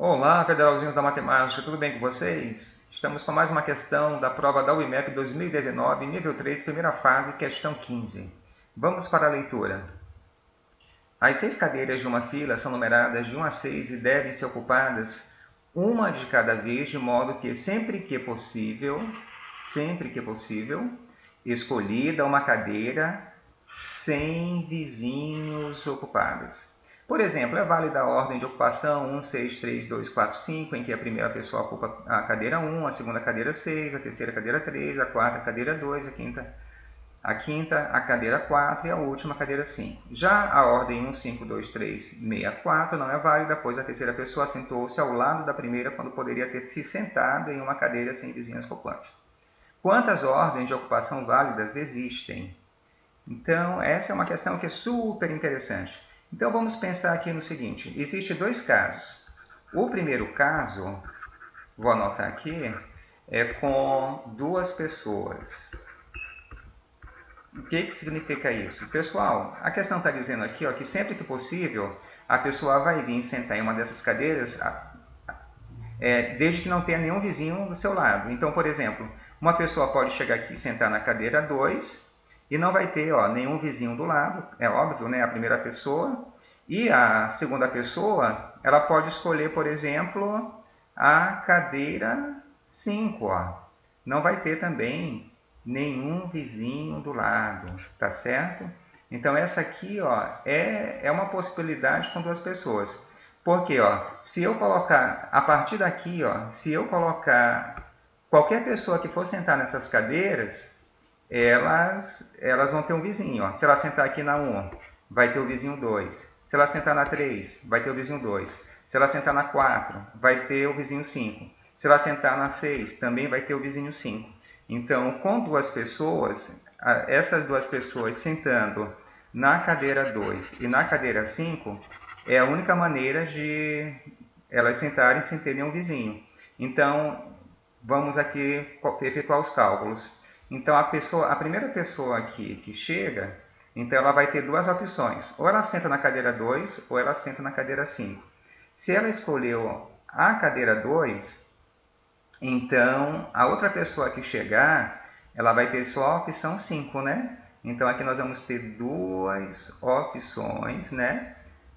Olá, federalzinhos da matemática, tudo bem com vocês? Estamos com mais uma questão da prova da UIMEP 2019, nível 3, primeira fase, questão 15. Vamos para a leitura. As 6 cadeiras de uma fila são numeradas de 1 a 6 e devem ser ocupadas uma de cada vez, de modo que sempre que possível, escolhida uma cadeira sem vizinhos ocupadas. Por exemplo, é válida a ordem de ocupação 1, 6, 3, 2, 4, 5, em que a primeira pessoa ocupa a cadeira 1, a segunda cadeira 6, a terceira cadeira 3, a quarta cadeira 2, a quinta a cadeira 4 e a última a cadeira 5. Já a ordem 1, 5, 2, 3, 6, 4 não é válida, pois a terceira pessoa sentou-se ao lado da primeira quando poderia ter se sentado em uma cadeira sem vizinhos ocupantes. Quantas ordens de ocupação válidas existem? Então, essa é uma questão que é super interessante. Então, vamos pensar aqui no seguinte. Existem 2 casos. O primeiro caso, vou anotar aqui, é com 2 pessoas. O que significa isso? Pessoal, a questão está dizendo aqui que sempre que possível, a pessoa vai vir sentar em uma dessas cadeiras, desde que não tenha nenhum vizinho do seu lado. Então, por exemplo, uma pessoa pode chegar aqui e sentar na cadeira 2, e não vai ter nenhum vizinho do lado, é óbvio, né? A primeira pessoa. E a segunda pessoa, ela pode escolher, por exemplo, a cadeira 5. Não vai ter também nenhum vizinho do lado, tá certo? Então, essa aqui é uma possibilidade com 2 pessoas. Porque se eu colocar, a partir daqui, se eu colocar qualquer pessoa que for sentar nessas cadeiras, elas vão ter um vizinho. Se ela sentar aqui na 1, vai ter o vizinho 2. Se ela sentar na 3, vai ter o vizinho 2. Se ela sentar na 4, vai ter o vizinho 5. Se ela sentar na 6, também vai ter o vizinho 5. Então, com 2 pessoas, essas 2 pessoas sentando na cadeira 2 e na cadeira 5, é a única maneira de elas sentarem sem ter nenhum vizinho. Então, vamos aqui efetuar os cálculos. Então, a primeira pessoa aqui que chega, então ela vai ter 2 opções. Ou ela senta na cadeira 2, ou ela senta na cadeira 5. Se ela escolheu a cadeira 2, então a outra pessoa que chegar, ela vai ter só a opção 5, né? Então, aqui nós vamos ter 2 opções, né?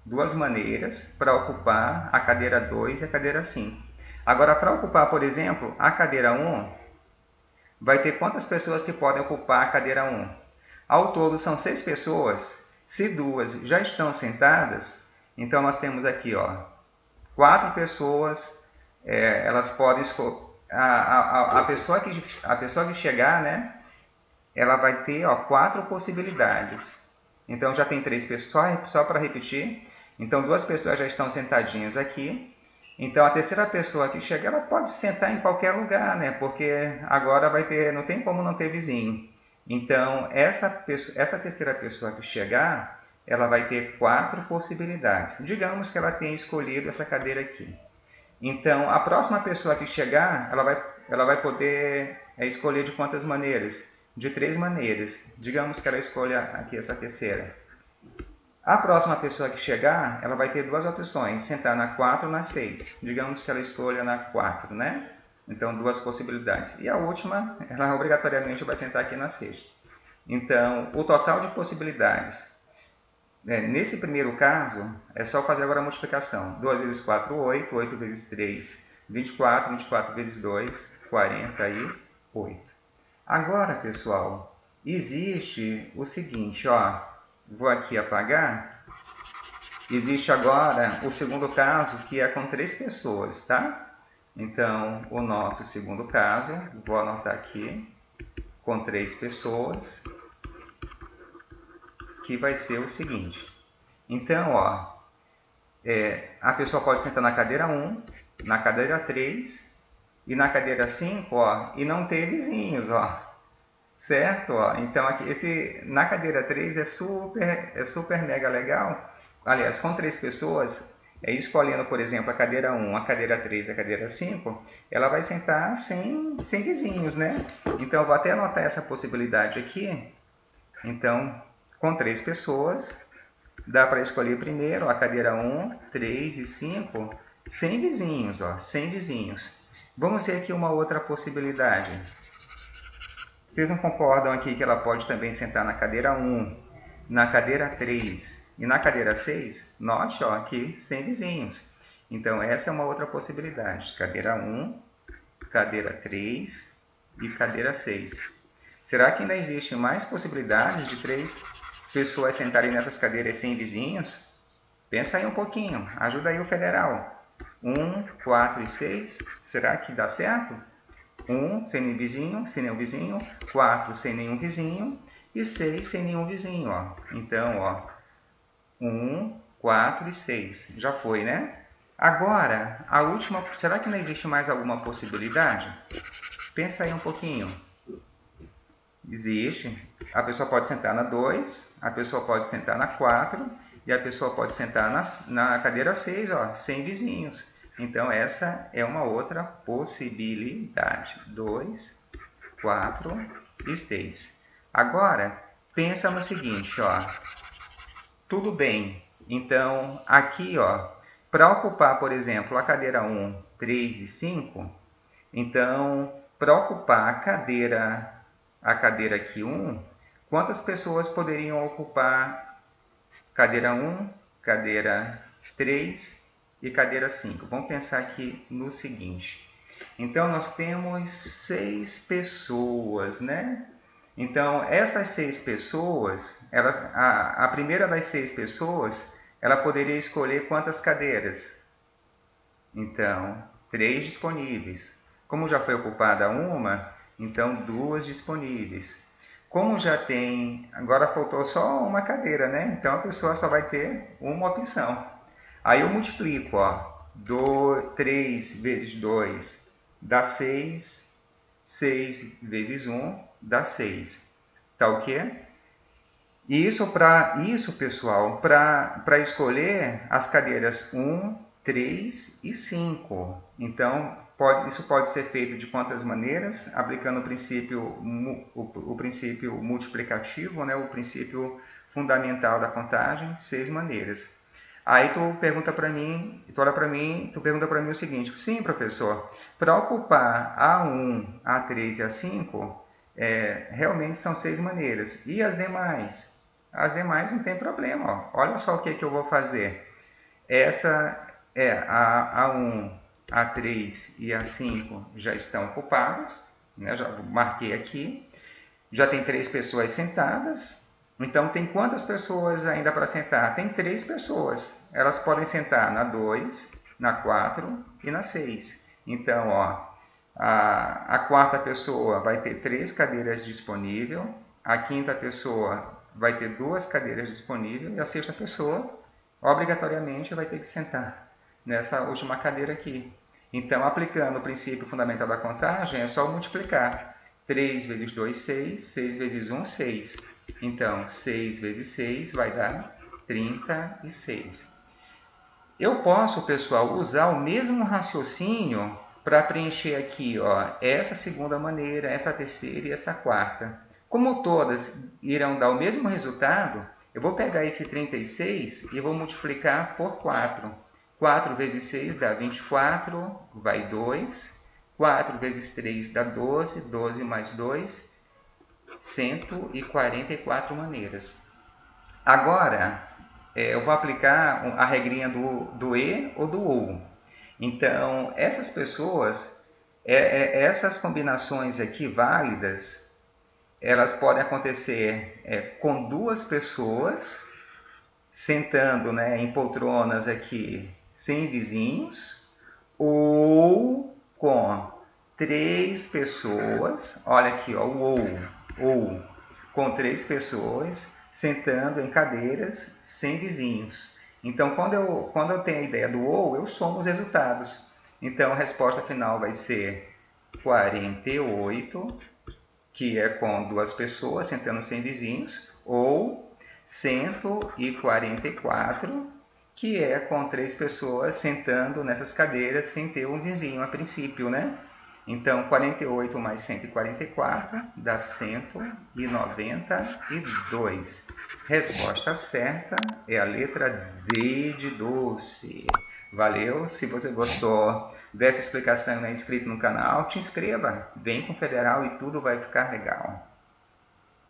2 maneiras para ocupar a cadeira 2 e a cadeira 5. Agora, para ocupar, por exemplo, a cadeira 1, vai ter quantas pessoas que podem ocupar a cadeira 1? Ao todo, são 6 pessoas. Se 2 já estão sentadas, então nós temos aqui 4 pessoas. Elas podem escolher. A pessoa que chegar, né? Ela vai ter 4 possibilidades. Então, já tem 3 pessoas. Só para repetir. Então, 2 pessoas já estão sentadinhas aqui. Então, a terceira pessoa que chega, ela pode sentar em qualquer lugar, né? Porque agora não tem como não ter vizinho. Então, essa terceira pessoa que chegar, ela vai ter 4 possibilidades. Digamos que ela tenha escolhido essa cadeira aqui. Então, a próxima pessoa que chegar, ela vai poder escolher de quantas maneiras? De 3 maneiras. Digamos que ela escolha aqui essa terceira. A próxima pessoa que chegar, ela vai ter 2 opções, sentar na 4 ou na 6. Digamos que ela escolha na 4, né? Então, 2 possibilidades. E a última, ela obrigatoriamente vai sentar aqui na 6. Então, o total de possibilidades. Nesse primeiro caso, é só fazer agora a multiplicação. 2 vezes 4, 8. 8 vezes 3, 24. 24 vezes 2, 48. Agora, pessoal, existe o seguinte, vou aqui apagar. Existe agora o segundo caso, que é com 3 pessoas, tá? Então, o nosso segundo caso, vou anotar aqui, com 3 pessoas, que vai ser o seguinte. Então, a pessoa pode sentar na cadeira 1, na cadeira 3 e na cadeira 5, e não ter vizinhos, certo? Então, aqui, na cadeira 3 é super mega legal. Aliás, com 3 pessoas, escolhendo, por exemplo, a cadeira 1, a cadeira 3 e a cadeira 5, ela vai sentar sem vizinhos, né? Então, eu vou até anotar essa possibilidade aqui. Então, com 3 pessoas, dá para escolher primeiro a cadeira 1, 3 e 5. 100 vizinhos, ó, 100 vizinhos. Vamos ver aqui uma outra possibilidade. Vocês não concordam aqui que ela pode também sentar na cadeira 1, na cadeira 3 e na cadeira 6? Note, ó, aqui 100 vizinhos. Então, essa é uma outra possibilidade. Cadeira 1, cadeira 3 e cadeira 6. Será que ainda existe mais possibilidades de 3 pessoas sentarem nessas cadeiras sem vizinhos? Pensa aí um pouquinho. Ajuda aí o federal. 1, 4 e 6. Será que dá certo? 1 sem nenhum vizinho. 4 sem nenhum vizinho. E 6 sem nenhum vizinho. Ó. Então, ó, 1, 4 e 6. Já foi, né? Agora, a última. Será que não existe mais alguma possibilidade? Pensa aí um pouquinho. Existe. A pessoa pode sentar na 2, a pessoa pode sentar na 4 e a pessoa pode sentar na cadeira 6, ó, sem vizinhos. Então, essa é uma outra possibilidade. 2, 4 e 6. Agora, pensa no seguinte, ó. Tudo bem. Então, aqui, ó, para ocupar, por exemplo, a cadeira 1, 3 e 5, então, para ocupar a cadeira aqui 1, quantas pessoas poderiam ocupar cadeira 1, cadeira 3 e cadeira 5? Vamos pensar aqui no seguinte. Então, nós temos 6 pessoas, né? Então, essas 6 pessoas, a primeira das 6 pessoas, ela poderia escolher quantas cadeiras? Então, 3 disponíveis. Como já foi ocupada uma, então 2 disponíveis. Como já tem, agora faltou só uma cadeira, né? Então a pessoa só vai ter uma opção. Aí eu multiplico, ó, 3 vezes 2 dá 6, 6 vezes 1 dá 6. Tá o quê? Isso, pessoal, para escolher as cadeiras 1, 3 e 5. Então, isso pode ser feito de quantas maneiras? Aplicando o princípio multiplicativo, né? O princípio fundamental da contagem, 6 maneiras. Aí tu pergunta para mim, tu pergunta para mim o seguinte: sim, professor, para ocupar A1, A3 e A5, realmente são 6 maneiras. E as demais? As demais não tem problema. Ó. Olha só o que eu vou fazer. Essa a A1, A3 e A5 já estão ocupadas. Né? Já marquei aqui. Já tem 3 pessoas sentadas. Então, tem quantas pessoas ainda para sentar? Tem 3 pessoas. Elas podem sentar na 2, na 4 e na 6. Então, ó, a quarta pessoa vai ter 3 cadeiras disponíveis. A quinta pessoa vai ter 2 cadeiras disponíveis. E a sexta pessoa, obrigatoriamente, vai ter que sentar nessa última cadeira aqui. Então, aplicando o princípio fundamental da contagem, é só multiplicar. 3 vezes 2, 6. 6 vezes 1, 6. Então, 6 vezes 6 vai dar 36. Eu posso, pessoal, usar o mesmo raciocínio para preencher aqui, ó, essa segunda maneira, essa terceira e essa quarta. Como todas irão dar o mesmo resultado, eu vou pegar esse 36 e vou multiplicar por 4. 4 vezes 6 dá 24, vai 2. 4 vezes 3 dá 12, 12 mais 2, 144 maneiras. Agora, eu vou aplicar a regrinha do E ou do OU. Então, essas pessoas, essas combinações aqui válidas, elas podem acontecer com 2 pessoas sentando, né, em poltronas aqui sem vizinhos, ou com 3 pessoas, olha aqui, ó, ou com 3 pessoas sentando em cadeiras sem vizinhos. Então, quando eu tenho a ideia do ou, eu somo os resultados. Então, a resposta final vai ser 48, que é com 2 pessoas sentando sem vizinhos, ou 144, que é com 3 pessoas sentando nessas cadeiras sem ter um vizinho a princípio, né? Então, 48 mais 144 dá 192. Resposta certa é a letra D de doce. Valeu, se você gostou dessa explicação e não é inscrito no canal, te inscreva, vem com o Federal e tudo vai ficar legal.